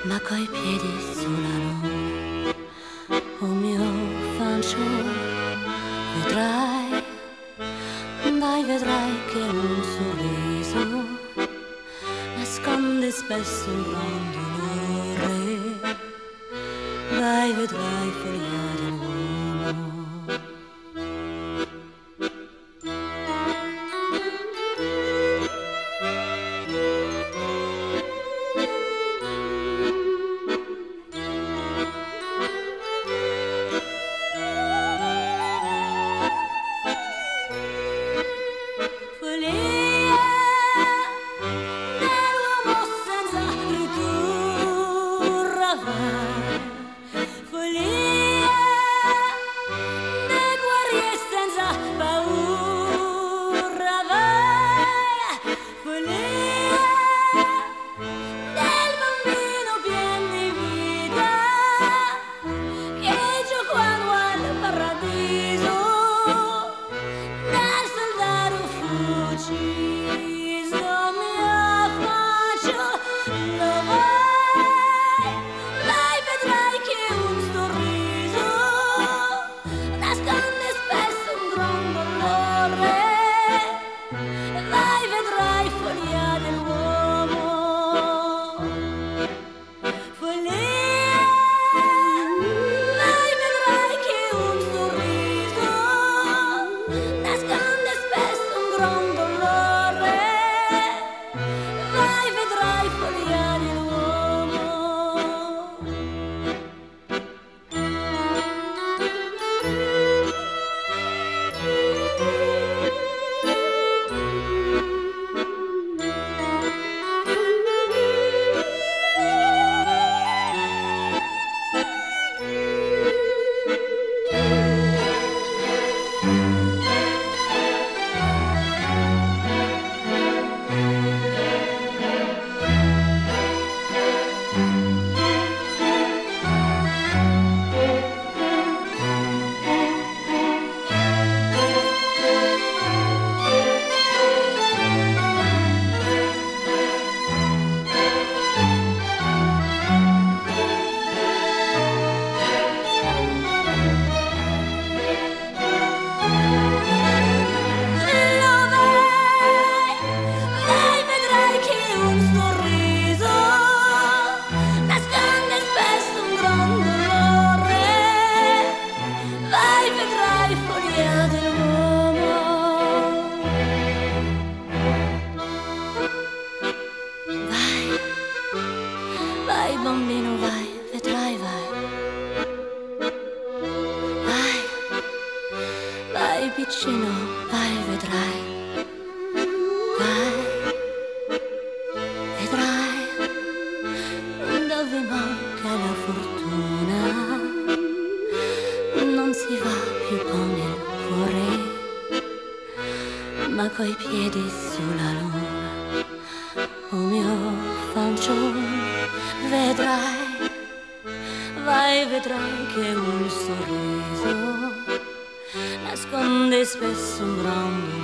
ma coi piedi sulla luna. Oh mio fanciullo, vedrai, dai vedrai che un sorriso nasconde spesso un gran dolore. Dai vedrai foglia dell'uomo. Vai bambino, vai, vedrai, vai. Vai, vai piccino, vai, vedrai. Vai, vedrai, dove manca la fortuna non si va più con il cuore, ma coi piedi sulla luna. Oh mio fanciullo, vedrai, vai, vedrai che un sorriso nasconde spesso un gran dolore.